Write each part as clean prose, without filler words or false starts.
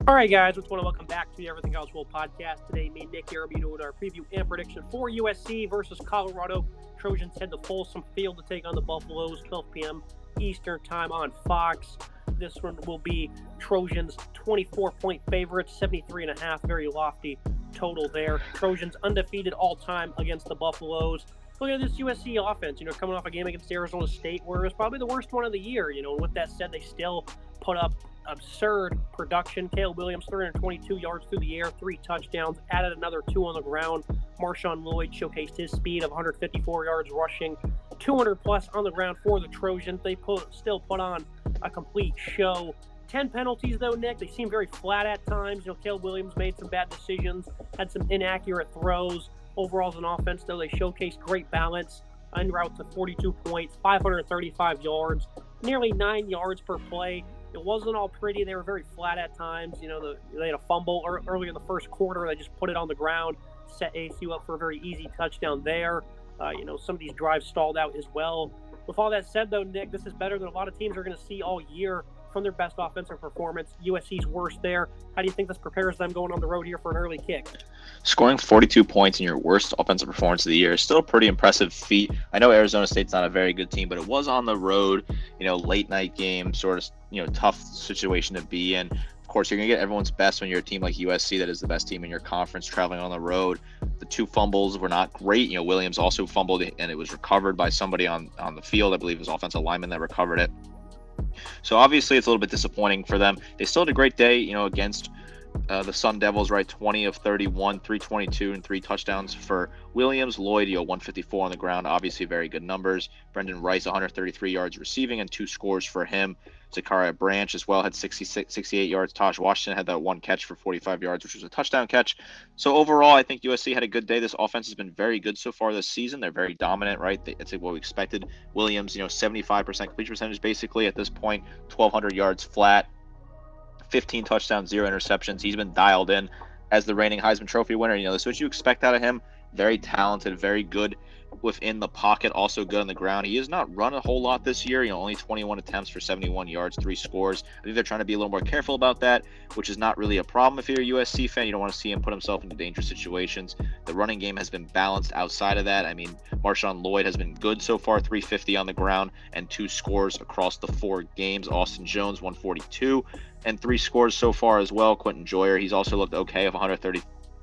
All right, guys, just want to welcome back to the Everything College World podcast. Today, me and Nick here will be doing our preview and prediction for USC versus Colorado. Trojans head to Folsom Field to take on the Buffaloes, 12 p.m. Eastern time on Fox. This one will be Trojans 24-point favorites, 73.5, very lofty total there. Trojans undefeated all time against the Buffaloes. Look at this USC offense, coming off a game against Arizona State where it was probably the worst one of the year. And with that said, they still put up absurd production. Caleb Williams, 322 yards through the air, 3 touchdowns, added another 2 on the ground. Marshawn Lloyd showcased his speed of 154 yards rushing, 200 plus on the ground for the Trojans. They still put on a complete show. 10 penalties though, Nick. They seem very flat at times. Caleb Williams made some bad decisions, had some inaccurate throws. Overall, as an offense, though, they showcased great balance. En route to 42 points, 535 yards, nearly 9 yards per play. It wasn't all pretty. They were very flat at times. They had a fumble early in the first quarter. They just put it on the ground, set ASU up for a very easy touchdown there. Some of these drives stalled out as well. With all that said, though, Nick, this is better than a lot of teams are going to see all year from their best offensive performance. USC's worst there. How do you think this prepares them going on the road here for an early kick? Scoring 42 points in your worst offensive performance of the year is still a pretty impressive feat. I know Arizona State's not a very good team, but it was on the road, late night game, sort of, tough situation to be in. Of course, you're going to get everyone's best when you're a team like USC that is the best team in your conference traveling on the road. The 2 fumbles were not great. Williams also fumbled and it was recovered by somebody on the field. I believe it was offensive lineman that recovered it. So obviously it's a little bit disappointing for them. They still had a great day, against the Sun Devils, right? 20 of 31, 322 and 3 touchdowns for Williams. Lloyd, 154 on the ground. Obviously very good numbers. Brendan Rice, 133 yards receiving and 2 scores for him. Zachariah Branch as well had 68 yards. Taj Washington had that 1 catch for 45 yards, which was a touchdown catch. So overall, I think USC had a good day. This offense has been very good so far this season. They're very dominant, right? That's what we expected. Williams, 75% completion percentage basically at this point, 1,200 yards flat, 15 touchdowns, 0 interceptions. He's been dialed in as the reigning Heisman Trophy winner. This is what you expect out of him. Very talented, very good within the pocket, also good on the ground. He has not run a whole lot this year, only 21 attempts for 71 yards, 3 scores. I think they're trying to be a little more careful about that, which is not really a problem if you're a USC fan. You don't want to see him put himself into dangerous situations. The running game has been balanced outside of that. Marshawn Lloyd has been good so far, 350 on the ground and 2 scores across the 4 games. Austin Jones, 142 and 3 scores so far as well. Quentin Joyer, he's also looked okay, of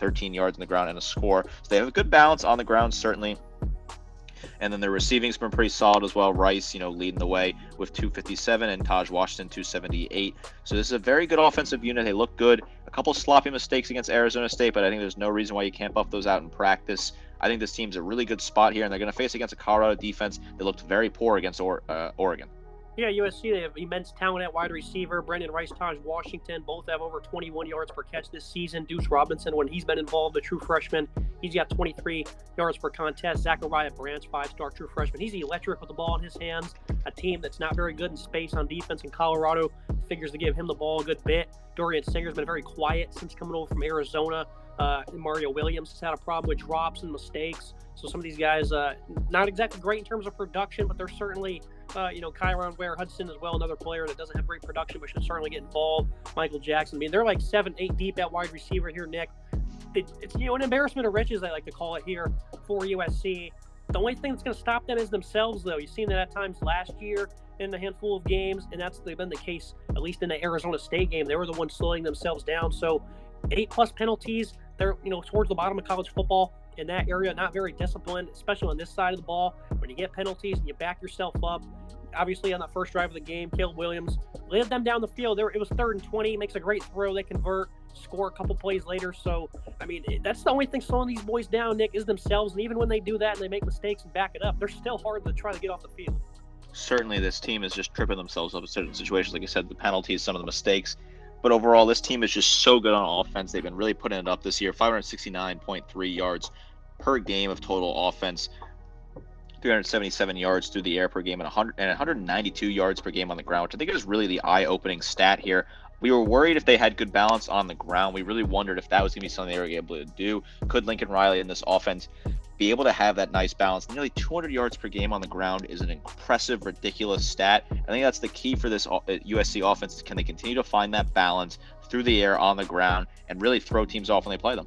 13 yards on the ground and a score. So they have a good balance on the ground, certainly. And then their receiving's been pretty solid as well. Rice, leading the way with 257 and Taj Washington 278. So this is a very good offensive unit. They look good. A couple sloppy mistakes against Arizona State, but I think there's no reason why you can't buff those out in practice. I think this team's a really good spot here, and they're going to face against a Colorado defense that looked very poor against Oregon. Yeah, USC, they have immense talent at wide receiver. Brendan Rice, Taj Washington, both have over 21 yards per catch this season. Deuce Robinson, when he's been involved, a true freshman, he's got 23 yards per contest. Zachariah Branch, 5-star true freshman. He's electric with the ball in his hands. A team that's not very good in space on defense in Colorado figures to give him the ball a good bit. Dorian Singer's been very quiet since coming over from Arizona. Mario Williams has had a problem with drops and mistakes. So some of these guys, not exactly great in terms of production, but they're certainly, Kyron Ware-Hudson as well, another player that doesn't have great production, but should certainly get involved. Michael Jackson. They're like 7-8 deep at wide receiver here, Nick. It's an embarrassment of riches, I like to call it here, for USC. The only thing that's going to stop them is themselves, though. You've seen that at times last year in a handful of games, and that's been the case, at least in the Arizona State game. They were the ones slowing themselves down. So 8+ penalties, they're, towards the bottom of college football in that area, not very disciplined, especially on this side of the ball. When you get penalties and you back yourself up, obviously on that first drive of the game, Caleb Williams led them down the field. It was 3rd and 20, makes a great throw. They convert, score a couple plays later. So, that's the only thing slowing these boys down, Nick, is themselves. And even when they do that and they make mistakes and back it up, they're still hard to try to get off the field. Certainly this team is just tripping themselves up in certain situations. Like I said, the penalties, some of the mistakes. But overall, this team is just so good on offense. They've been really putting it up this year. 569.3 yards per game of total offense. 377 yards through the air per game and 192 yards per game on the ground, which I think is really the eye-opening stat here. We were worried if they had good balance on the ground. We really wondered if that was going to be something they were able to do. Could Lincoln Riley in this offense be able to have that nice balance? Nearly 200 yards per game on the ground is an impressive, ridiculous stat. I think that's the key for this USC offense. Can they continue to find that balance, through the air, on the ground, and really throw teams off when they play them.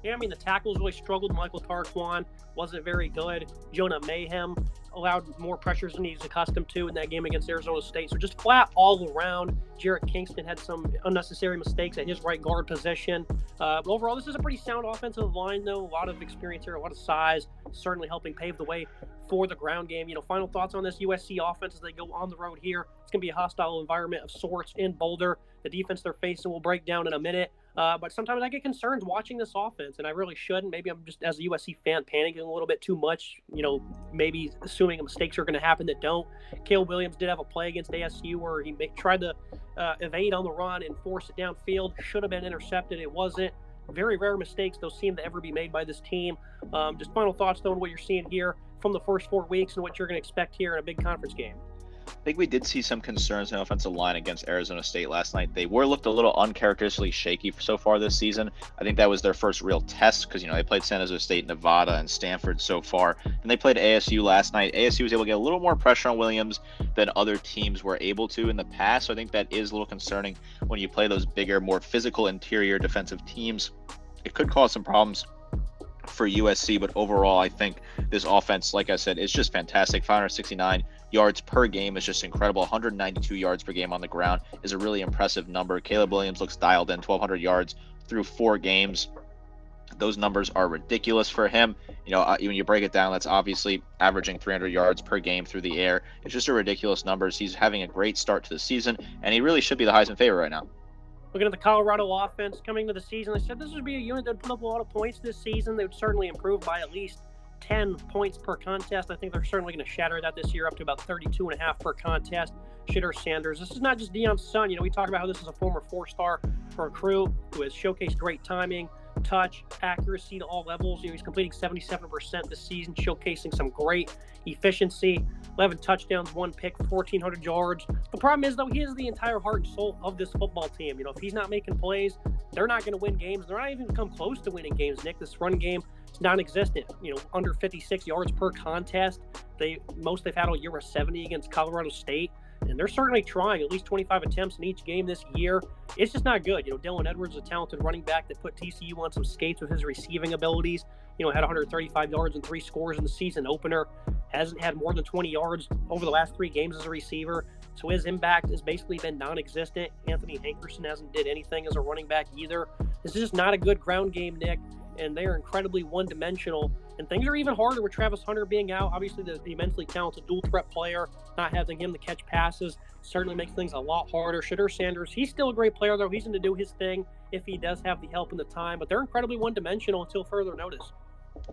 Yeah, I mean, the tackles really struggled. Michael Tarquin wasn't very good. Jonah Mayhem allowed more pressures than he's accustomed to in that game against Arizona State. So just flat all around. Jarrett Kingston had some unnecessary mistakes at his right guard position. But overall, this is a pretty sound offensive line, though. A lot of experience here, a lot of size, certainly helping pave the way for the ground game. Final thoughts on this USC offense as they go on the road here. It's going to be a hostile environment of sorts in Boulder. The defense they're facing will break down in a minute. But sometimes I get concerned watching this offense, and I really shouldn't. Maybe I'm just, as a USC fan, panicking a little bit too much, maybe assuming mistakes are going to happen that don't. Caleb Williams did have a play against ASU where he tried to evade on the run and force it downfield. Should have been intercepted. It wasn't. Very rare mistakes, those seem to ever be made by this team. Just final thoughts, though, on what you're seeing here from the first 4 weeks and what you're going to expect here in a big conference game. I think we did see some concerns in the offensive line against Arizona State last night. They looked a little uncharacteristically shaky so far this season. I think that was their first real test because, they played San Jose State, Nevada, and Stanford so far. And they played ASU last night. ASU was able to get a little more pressure on Williams than other teams were able to in the past. So I think that is a little concerning when you play those bigger, more physical interior defensive teams. It could cause some problems for USC, but overall, I think this offense, like I said, is just fantastic. 569 yards per game is just incredible. 192 yards per game on the ground is a really impressive number. Caleb Williams looks dialed in, 1,200 yards through 4 games. Those numbers are ridiculous for him. When you break it down, that's obviously averaging 300 yards per game through the air. It's just a ridiculous numbers. He's having a great start to the season, and he really should be the Heisman favorite right now. Looking at the Colorado offense coming to the season, I said this would be a unit that would put up a lot of points this season. They would certainly improve by at least 10 points per contest. I think they're certainly going to shatter that this year up to about 32.5 per contest. Shedeur Sanders. This is not just Deion's son. We talk about how this is a former 4-star recruit who has showcased great timing, touch, accuracy to all levels. He's completing 77% this season, showcasing some great efficiency. 11 touchdowns, 1 pick, 1,400 yards. The problem is, though, he is the entire heart and soul of this football team. If he's not making plays, they're not going to win games. They're not even going to come close to winning games, Nick. This run game is non-existent. Under 56 yards per contest. They've had all year was 70 against Colorado State. And they're certainly trying at least 25 attempts in each game this year. It's just not good. Dylan Edwards is a talented running back that put TCU on some skates with his receiving abilities. Had 135 yards and 3 scores in the season opener. Hasn't had more than 20 yards over the last 3 games as a receiver. So his impact has basically been non-existent. Anthony Hankerson hasn't did anything as a running back either. This is just not a good ground game, Nick. And they're incredibly one-dimensional. And things are even harder with Travis Hunter being out. Obviously, the immensely talented dual-threat player, not having him to catch passes certainly makes things a lot harder. Shedeur Sanders, he's still a great player, though. He's going to do his thing if he does have the help and the time. But they're incredibly one-dimensional until further notice.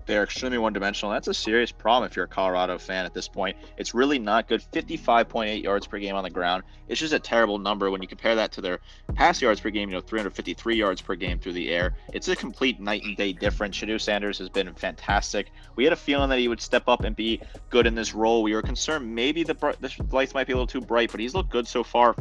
They're extremely one-dimensional. That's a serious problem if you're a Colorado fan at this point. It's really not good. 55.8 yards per game on the ground. It's just a terrible number when you compare that to their pass yards per game, 353 yards per game through the air. It's a complete night and day difference. Shedeur Sanders has been fantastic. We had a feeling that he would step up and be good in this role. We were concerned maybe the lights might be a little too bright, but he's looked good so far.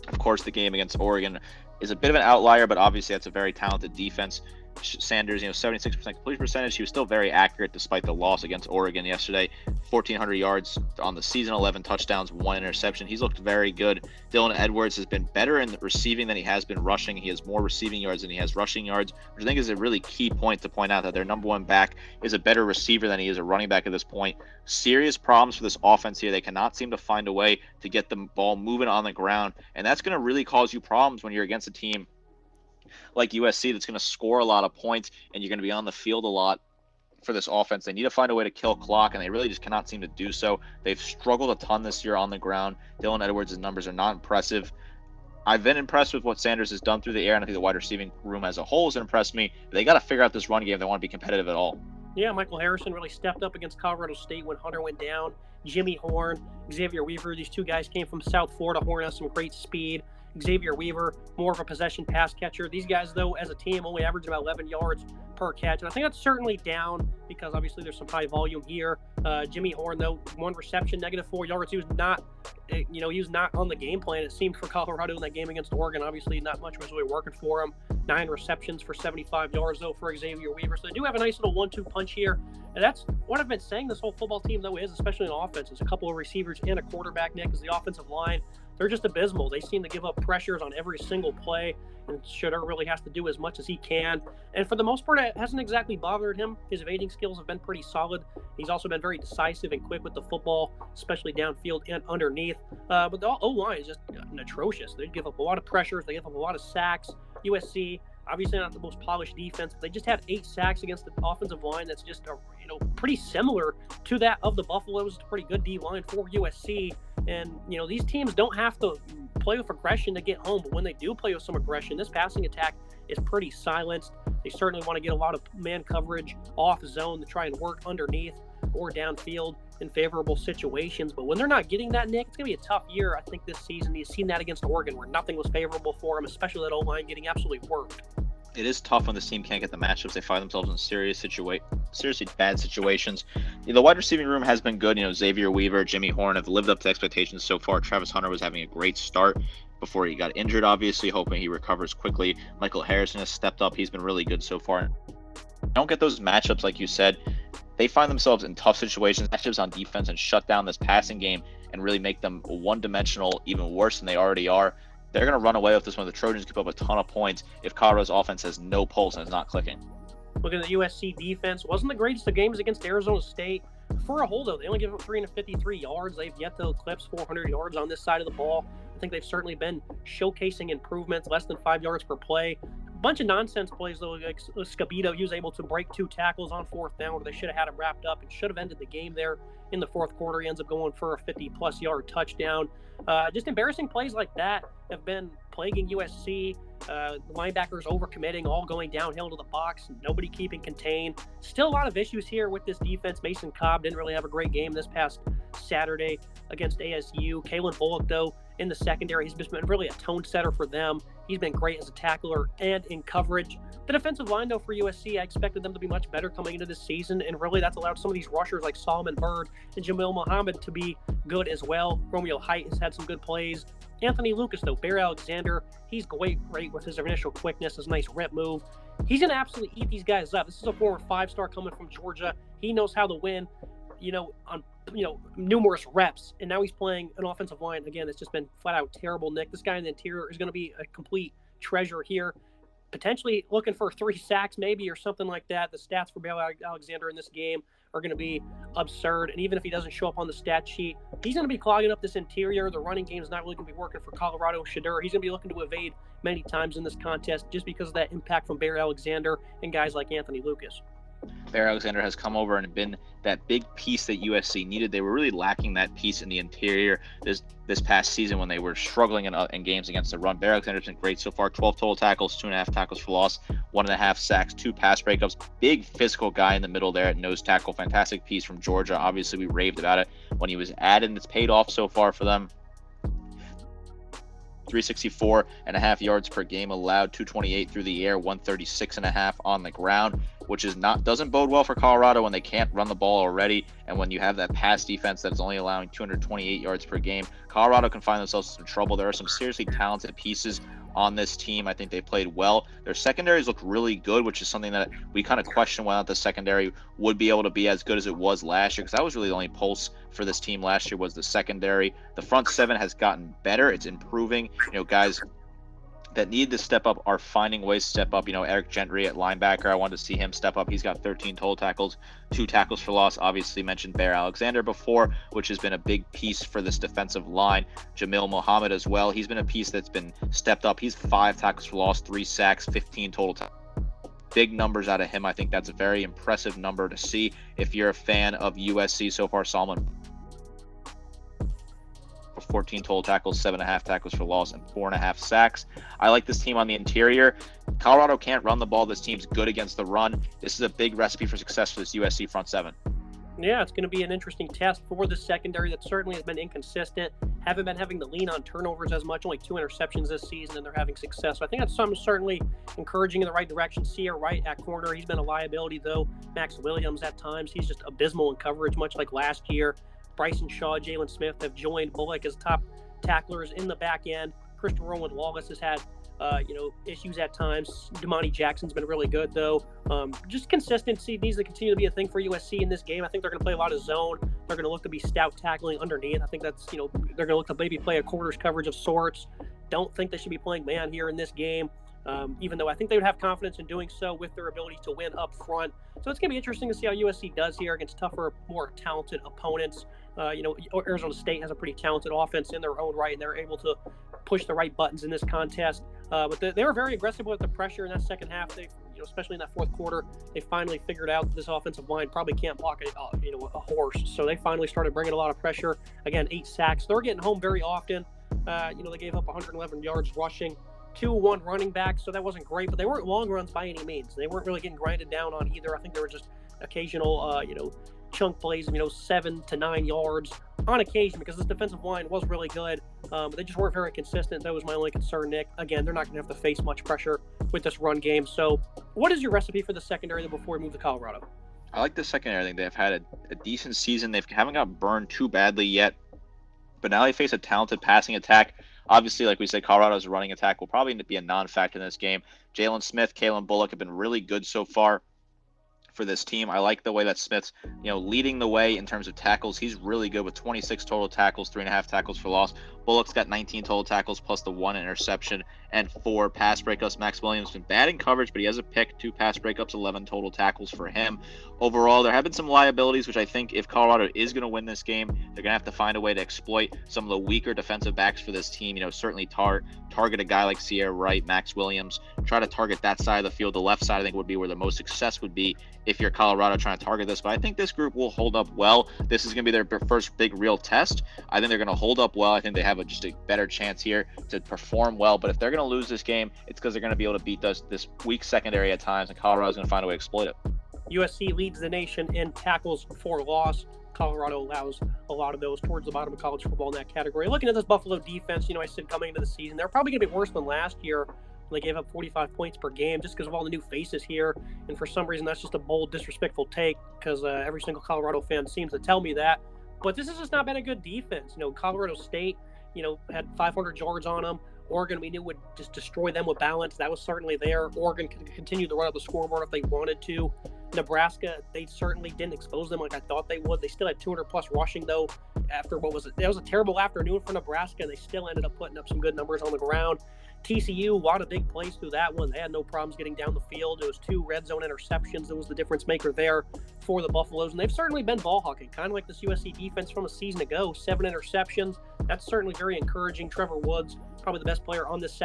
Of course, the game against Oregon is a bit of an outlier, but obviously that's a very talented defense. Sanders, 76% completion percentage. He was still very accurate despite the loss against Oregon yesterday. 1,400 yards on the season, 11 touchdowns, 1 interception. He's looked very good. Dylan Edwards has been better in receiving than he has been rushing. He has more receiving yards than he has rushing yards, which I think is a really key point to point out, that their number 1 back is a better receiver than he is a running back at this point. Serious problems for this offense here. They cannot seem to find a way to get the ball moving on the ground, and that's going to really cause you problems when you're against a team like USC that's going to score a lot of points, and you're going to be on the field a lot for this offense. They need to find a way to kill clock, and they really just cannot seem to do so. They've struggled a ton this year on the ground. Dylan Edwards' numbers are not impressive. I've been impressed with what Sanders has done through the air, and I think the wide receiving room as a whole has impressed me. They got to figure out this run game if they want to be competitive at all. Yeah, Michael Harrison really stepped up against Colorado State when Hunter went down. Jimmy Horn, Xavier Weaver, these 2 guys came from South Florida. Horn has some great speed. Xavier Weaver, more of a possession pass catcher. These guys, though, as a team, only average about 11 yards per catch. And I think that's certainly down because obviously there's some high volume here. Jimmy Horn, though, 1 reception, -4 yards. He was not, he was not on the game plan, it seemed, for Colorado in that game against Oregon. Obviously, not much was really working for him. 9 receptions for 75 yards, though, for Xavier Weaver. So they do have a nice little 1-2 punch here. And that's what I've been saying this whole football team, though, is, especially in offense. It's a couple of receivers and a quarterback, Nick, is the offensive line. they're just abysmal. They seem to give up pressures on every single play, and Shedeur really has to do as much as he can. And for the most part, it hasn't exactly bothered him. His evading skills have been pretty solid. He's also been very decisive and quick with the football, especially downfield and underneath. But the O-line is just atrocious. They give up a lot of pressures. They give up a lot of sacks. USC, obviously not the most polished defense, but they just had 8 sacks against the offensive line. That's just pretty similar to that of the Buffaloes. It's a pretty good D-line for USC. And, these teams don't have to play with aggression to get home, but when they do play with some aggression, this passing attack is pretty silenced. They certainly want to get a lot of man coverage off zone to try and work underneath or downfield in favorable situations. But when they're not getting that, Nick, it's going to be a tough year, I think, this season. You've seen that against Oregon where nothing was favorable for them, especially that O-line getting absolutely worked. It is tough when this team can't get the matchups. They find themselves in seriously bad situations. The wide receiving room has been good. Xavier Weaver, Jimmy Horn have lived up to expectations so far. Travis Hunter was having a great start before he got injured, obviously, hoping he recovers quickly. Michael Harrison has stepped up. He's been really good so far. Don't get those matchups, like you said. They find themselves in tough situations, matchups on defense, and shut down this passing game and really make them one-dimensional, even worse than they already are. They're going to run away with this one. The Trojans give up a ton of points if Colorado's offense has no pulse and is not clicking. Looking at the USC defense, wasn't the greatest of games against Arizona State. For a whole, though, they only give up 353 yards. They've yet to eclipse 400 yards on this side of the ball. I think they've certainly been showcasing improvements, less than 5 yards per play. A bunch of nonsense plays, though, like Scabito. He was able to break 2 tackles on 4th down where they should have had it wrapped up and should have ended the game there in the 4th quarter. He ends up going for a 50-plus yard touchdown. Just embarrassing plays like that have been plaguing USC. Linebackers overcommitting, all going downhill to the box, nobody keeping contained. Still a lot of issues here with this defense. Mason Cobb didn't really have a great game this past Saturday against ASU. Kalen Bullock, though, in the secondary, he's just been really a tone setter for them. He's been great as a tackler and in coverage. The defensive line, though, for USC, I expected them to be much better coming into this season, and really that's allowed some of these rushers like Solomon Byrd and Jamil Muhammad to be good as well. Romeo Height has had some good plays. Anthony Lucas, though, Bear Alexander, he's great with his initial quickness, his nice rip move. He's going to absolutely eat these guys up. This is a former 5-star coming from Georgia. He knows how to win, on numerous reps, and now he's playing an offensive line again that's just been flat out terrible. Nick, this guy in the interior is going to be a complete treasure here, potentially looking for 3 sacks maybe or something like that. The stats for Bear Alexander in this game are going to be absurd, and even if he doesn't show up on the stat sheet, he's going to be clogging up this interior. The running game is not really going to be working for Colorado. Shedeur, he's going to be looking to evade many times in this contest just because of that impact from Bear Alexander and guys like Anthony Lucas. Bear Alexander has come over and been that big piece that USC needed. They were really lacking that piece in the interior this past season when they were struggling in games against the run. Bear Alexander's been great so far. 12 total tackles, 2.5 tackles for loss, 1.5 sacks, 2 pass breakups. Big physical guy in the middle there at nose tackle. Fantastic piece from Georgia. Obviously, we raved about it when he was added, and it's paid off so far for them. 364.5 yards per game allowed, 228 through the air, 136.5 on the ground, which doesn't bode well for Colorado when they can't run the ball already, and when you have that pass defense that's only allowing 228 yards per game. Colorado can find themselves in some trouble. There are some seriously talented pieces on this team. I think they played well. Their secondaries look really good, which is something that we kind of question whether the secondary would be able to be as good as it was last year, because that was really the only pulse for this team last year was the secondary. The front 7 has gotten better. It's improving. Guys that need to step up are finding ways to step up. Eric Gentry at linebacker, I wanted to see him step up. He's got 13 total tackles, 2 tackles for loss. Obviously mentioned Bear Alexander before, which has been a big piece for this defensive line. Jamil Muhammad as well. He's been a piece that's been stepped up. He's 5 tackles for loss, 3 sacks, 15 total tackles. Big numbers out of him. I think that's a very impressive number to see if you're a fan of USC so far. Solomon 14 total tackles, 7.5 tackles for loss, and 4.5 sacks. I like this team on the interior. Colorado can't run the ball. This team's good against the run. This is a big recipe for success for this USC front 7. Yeah, it's going to be an interesting test for the secondary that certainly has been inconsistent. Haven't been having to lean on turnovers as much, only 2 interceptions this season, and they're having success. So I think that's something certainly encouraging in the right direction. Sierra Wright at corner, he's been a liability, though. Max Williams at times, he's just abysmal in coverage, much like last year. Bryson Shaw, Jalen Smith have joined Bullock as top tacklers in the back end. Christopher Rowan Wallace has had Issues at times. Damani Jackson's been really good, though. Just consistency needs to continue to be a thing for USC in this game. I think they're going to play a lot of zone. They're going to look to be stout tackling underneath. I think that's, they're going to look to maybe play a quarters coverage of sorts. Don't think they should be playing man here in this game. Even though I think they would have confidence in doing so with their ability to win up front. So it's going to be interesting to see how USC does here against tougher, more talented opponents. Arizona State has a pretty talented offense in their own right, and they're able to push the right buttons in this contest. But they were very aggressive with the pressure in that second half. They, especially in that fourth quarter, they finally figured out that this offensive line probably can't block a horse. So they finally started bringing a lot of pressure. Again, 8 sacks. They're getting home very often. They gave up 111 yards rushing. 2-1 running back, so that wasn't great, but they weren't long runs by any means. They weren't really getting grinded down on either. I think they were just occasional, chunk plays, 7 to 9 yards on occasion, because this defensive line was really good. But they just weren't very consistent. That was my only concern, Nick. Again, they're not going to have to face much pressure with this run game. So what is your recipe for the secondary before we move to Colorado? I like the secondary. I think they've had a decent season. They haven't got burned too badly yet, but now they face a talented passing attack. Obviously, like we said, Colorado's running attack will probably be a non-factor in this game. Jalen Smith, Kalen Bullock have been really good so far for this team. I like the way that Smith's, leading the way in terms of tackles. He's really good with 26 total tackles, 3.5 tackles for loss. Bullock's got 19 total tackles plus the 1 interception and 4 pass breakups. Max Williams been bad in coverage, but he has a pick, 2 pass breakups, 11 total tackles for him. Overall, there have been some liabilities, which I think if Colorado is going to win this game, they're going to have to find a way to exploit some of the weaker defensive backs for this team. Certainly target a guy like Sierra Wright, Max Williams, try to target that side of the field. The left side, I think, would be where the most success would be if you're Colorado trying to target this. But I think this group will hold up well. This is going to be their first big real test. I think they're going to hold up well. I think they have just a better chance here to perform well. But if they're going to lose this game, it's because they're going to be able to beat this weak secondary at times, and Colorado's going to find a way to exploit it. USC leads the nation in tackles for loss. Colorado allows a lot of those towards the bottom of college football in that category. Looking at this Buffalo defense, I said coming into the season, they're probably going to be worse than last year. They gave up 45 points per game just because of all the new faces here. And for some reason, that's just a bold, disrespectful take, because every single Colorado fan seems to tell me that. But this has just not been a good defense. Colorado State, had 500 yards on them. Oregon, we knew, would just destroy them with balance. That was certainly there. Oregon could continue to run up the scoreboard if they wanted to. Nebraska, they certainly didn't expose them like I thought they would. They still had 200-plus rushing, though, after what was it? That was a terrible afternoon for Nebraska, and they still ended up putting up some good numbers on the ground. TCU, a lot of big plays through that one. They had no problems getting down the field. It was 2 red zone interceptions. That was the difference maker there for the Buffaloes. And they've certainly been ball hawking, kind of like this USC defense from a season ago. 7 interceptions. That's certainly very encouraging. Trevor Woods, probably the best player on this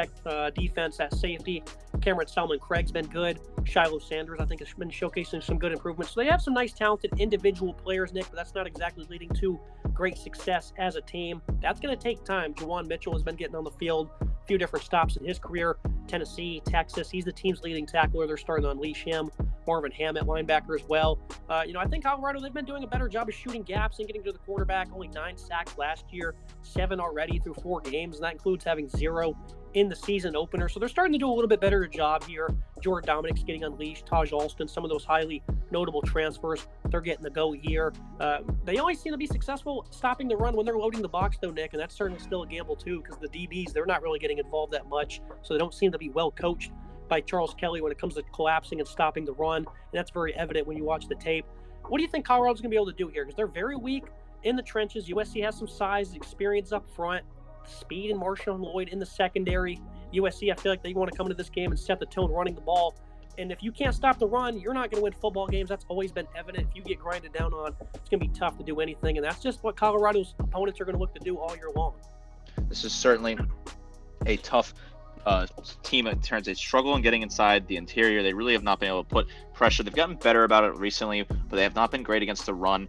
defense at safety. Cameron Salmon-Craig's been good. Shiloh Sanders, I think, has been showcasing some good improvements. So they have some nice, talented individual players, Nick, but that's not exactly leading to great success as a team. That's going to take time. Juwan Mitchell has been getting on the field, a few different stops in his career. Tennessee, Texas, he's the team's leading tackler. They're starting to unleash him. Marvin Ham at linebacker as well. I think Colorado, they've been doing a better job of shooting gaps and getting to the quarterback. Only 9 sacks last year, 7 already through 4 games, and that includes having 0 in the season opener. So they're starting to do a little bit better job here. Jordan Dominic's getting unleashed. Taj Alston, some of those highly notable transfers, they're getting the go here. They always seem to be successful stopping the run when they're loading the box, though, Nick, and that's certainly still a gamble, too, because the DBs, they're not really getting involved that much, so they don't seem to be well coached by Charles Kelly when it comes to collapsing and stopping the run, and that's very evident when you watch the tape. What do you think Colorado's going to be able to do here? Because they're very weak in the trenches. USC has some size, experience up front, speed and Marshawn Lloyd in the secondary. USC, I feel like they want to come into this game and set the tone running the ball. And if you can't stop the run, you're not going to win football games. That's always been evident. If you get grinded down on, it's going to be tough to do anything. And that's just what Colorado's opponents are going to look to do all year long. This is certainly a tough team in terms of struggle in getting inside the interior. They really have not been able to put pressure. They've gotten better about it recently, but they have not been great against the run.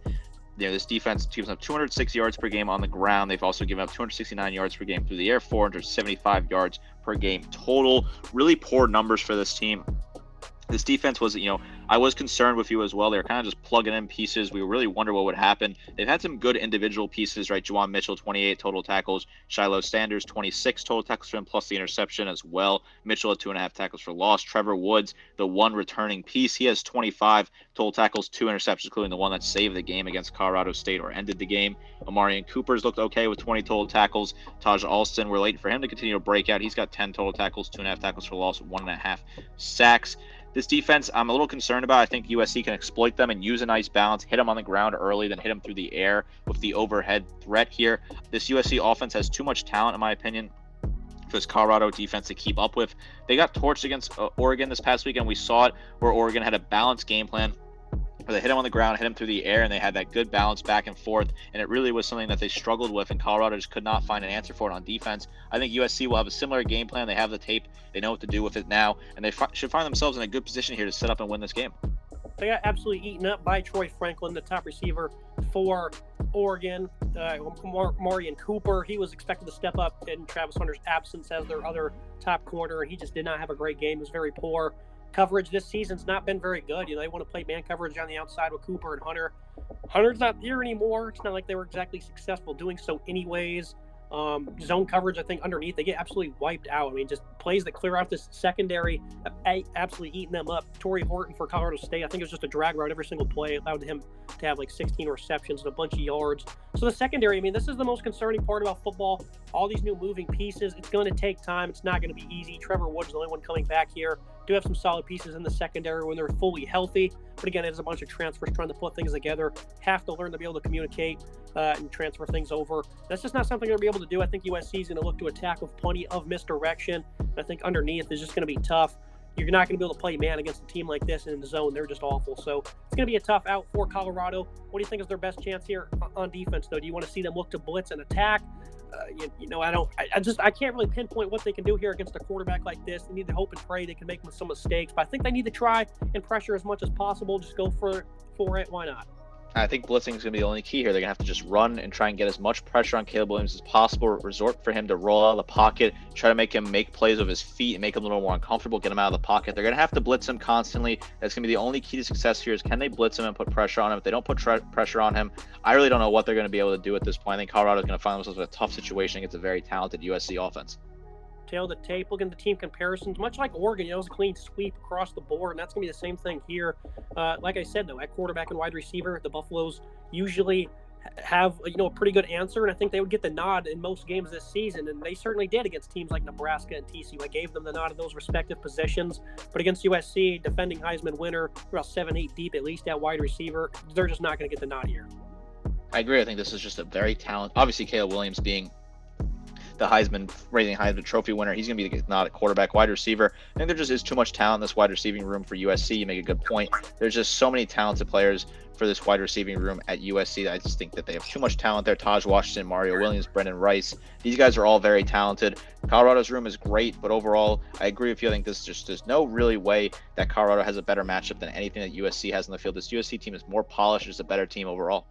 This defense gives up 206 yards per game on the ground. They've also given up 269 yards per game through the air, 475 yards per game total. Really poor numbers for this team. This defense was, I was concerned with you as well. They were kind of just plugging in pieces. We really wonder what would happen. They've had some good individual pieces, right? Juwan Mitchell, 28 total tackles. Shiloh Sanders, 26 total tackles for him, plus the interception as well. Mitchell had 2.5 tackles for loss. Trevor Woods, the one returning piece, he has 25 total tackles, 2 interceptions, including the one that saved the game against Colorado State or ended the game. Amarian Cooper's looked okay with 20 total tackles. Taj Alston, we're waiting for him to continue to break out. He's got 10 total tackles, 2.5 tackles for loss, 1.5 sacks. This defense, I'm a little concerned about. I think USC can exploit them and use a nice balance, hit them on the ground early, then hit them through the air with the overhead threat here. This USC offense has too much talent, in my opinion, for this Colorado defense to keep up with. They got torched against Oregon this past weekend. We saw it where Oregon had a balanced game plan, where they hit him on the ground, hit him through the air, and they had that good balance back and forth. And it really was something that they struggled with, and Colorado just could not find an answer for it on defense. I think USC will have a similar game plan. They have the tape. They know what to do with it now, and they should find themselves in a good position here to set up and win this game. They got absolutely eaten up by Troy Franklin, the top receiver for Oregon. Marion Cooper, he was expected to step up in Travis Hunter's absence as their other top corner, and he just did not have a great game. He was very poor. Coverage this season's not been very good. They want to play man coverage on the outside with Cooper and Hunter. Hunter's not here anymore. It's not like they were exactly successful doing so anyways. Zone coverage, I think, underneath, they get absolutely wiped out. I mean, just plays that clear out this secondary, absolutely eating them up. Torrey Horton for Colorado State, I think it was just a drag route every single play, allowed him to have like 16 receptions and a bunch of yards. So the secondary, I mean, this is the most concerning part about football. All these new moving pieces, it's going to take time. It's not going to be easy. Trevor Woods is the only one coming back here. Do have some solid pieces in the secondary when they're fully healthy. But again, it is a bunch of transfers trying to put things together. Have to learn to be able to communicate and transfer things over. That's just not something they're going to be able to do. I think USC is going to look to attack with plenty of misdirection. I think underneath is just going to be tough. You're not going to be able to play man against a team like this in the zone. They're just awful. So it's going to be a tough out for Colorado. What do you think is their best chance here on defense, though? Do you want to see them look to blitz and attack? I can't really pinpoint what they can do here against a quarterback like this. They need to hope and pray they can make some mistakes, but I think they need to try and pressure as much as possible. Just go for it. Why not? I think blitzing is going to be the only key here. They're going to have to just run and try and get as much pressure on Caleb Williams as possible, resort for him to roll out of the pocket, try to make him make plays with his feet and make him a little more uncomfortable, get him out of the pocket. They're going to have to blitz him constantly. That's going to be the only key to success here is can they blitz him and put pressure on him? If they don't put pressure on him, I really don't know what they're going to be able to do at this point. I think Colorado is going to find themselves in a tough situation against a very talented USC offense. Tail the tape, look at the team comparisons. Much like Oregon, it was a clean sweep across the board, and that's going to be the same thing here. Like I said, though, at quarterback and wide receiver, the Buffaloes usually have a pretty good answer, and I think they would get the nod in most games this season, and they certainly did against teams like Nebraska and TCU. I gave them the nod in those respective positions, but against USC, defending Heisman winner, about 7-8 deep at least at wide receiver, they're just not going to get the nod here. I agree. I think this is just a very talented, obviously Caleb Williams being the Heisman Trophy winner. He's going to be not a quarterback, wide receiver. I think there just is too much talent in this wide receiving room for USC. You make a good point. There's just so many talented players for this wide receiving room at USC. I just think that they have too much talent there. Taj Washington, Mario Williams, Brendan Rice. These guys are all very talented. Colorado's room is great, but overall, I agree with you. I think there's no really way that Colorado has a better matchup than anything that USC has in the field. This USC team is more polished. It's a better team overall.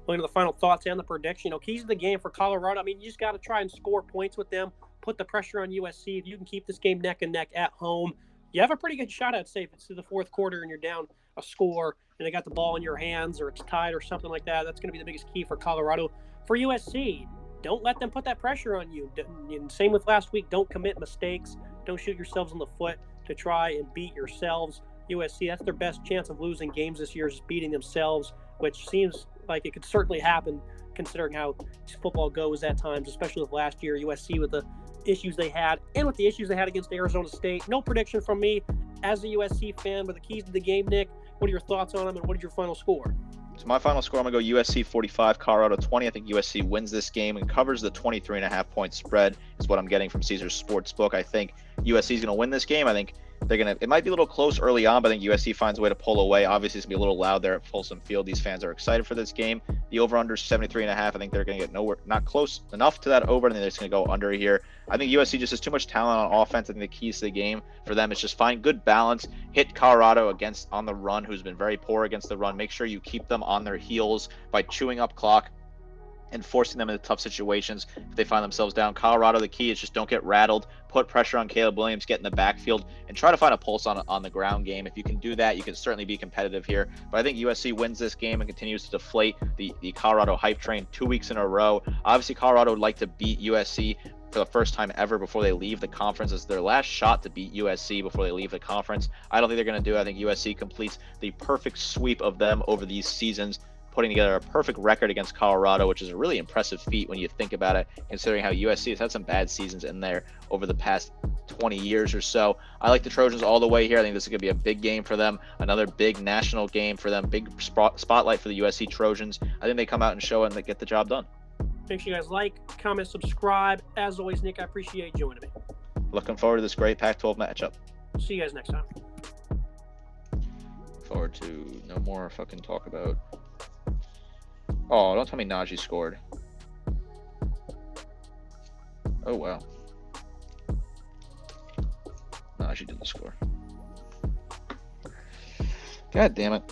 Going to the final thoughts and the prediction. Keys to the game for Colorado. I mean, you just got to try and score points with them. Put the pressure on USC. If you can keep this game neck and neck at home, you have a pretty good shot at, say, if it's to the fourth quarter and you're down a score and they got the ball in your hands or it's tied or something like that. That's going to be the biggest key for Colorado. For USC, don't let them put that pressure on you. And same with last week. Don't commit mistakes. Don't shoot yourselves in the foot to try and beat yourselves. USC, that's their best chance of losing games this year is beating themselves, which seems like it could certainly happen considering how football goes at times, especially with last year, USC with the issues they had and with the issues they had against Arizona State. No prediction from me as a USC fan, but the keys to the game, Nick, what are your thoughts on them and what is your final score? So my final score, I'm going to go USC 45, Colorado 20. I think USC wins this game and covers the 23.5 point spread is what I'm getting from Caesars Sportsbook. I think USC is going to win this game. I think it might be a little close early on, but I think USC finds a way to pull away. Obviously, it's going to be a little loud there at Folsom Field. These fans are excited for this game. The over-under is 73.5. I think they're going to get not close enough to that over, and then they're just going to go under here. I think USC just has too much talent on offense. I think the keys to the game for them is just find good balance, hit Colorado on the run, who's been very poor against the run. Make sure you keep them on their heels by chewing up clock. and forcing them into tough situations if they find themselves down. Colorado, the key is just don't get rattled, put pressure on Caleb Williams, get in the backfield, and try to find a pulse on the ground game. If you can do that, you can certainly be competitive here. But I think USC wins this game and continues to deflate the Colorado hype train 2 weeks in a row. Obviously, Colorado would like to beat USC for the first time ever before they leave the conference. It's their last shot to beat USC before they leave the conference. I don't think they're going to do it. I think USC completes the perfect sweep of them over these seasons, putting together a perfect record against Colorado, which is a really impressive feat when you think about it, considering how USC has had some bad seasons in there over the past 20 years or so. I like the Trojans all the way here. I think this is going to be a big game for them, another big national game for them, big spotlight for the USC Trojans. I think they come out and show it and they get the job done. Make sure you guys like, comment, subscribe. As always, Nick, I appreciate you joining me. Looking forward to this great Pac-12 matchup. See you guys next time. Look forward to no more fucking talk about. Oh, don't tell me Najee scored. Oh, wow. Najee didn't score. God damn it.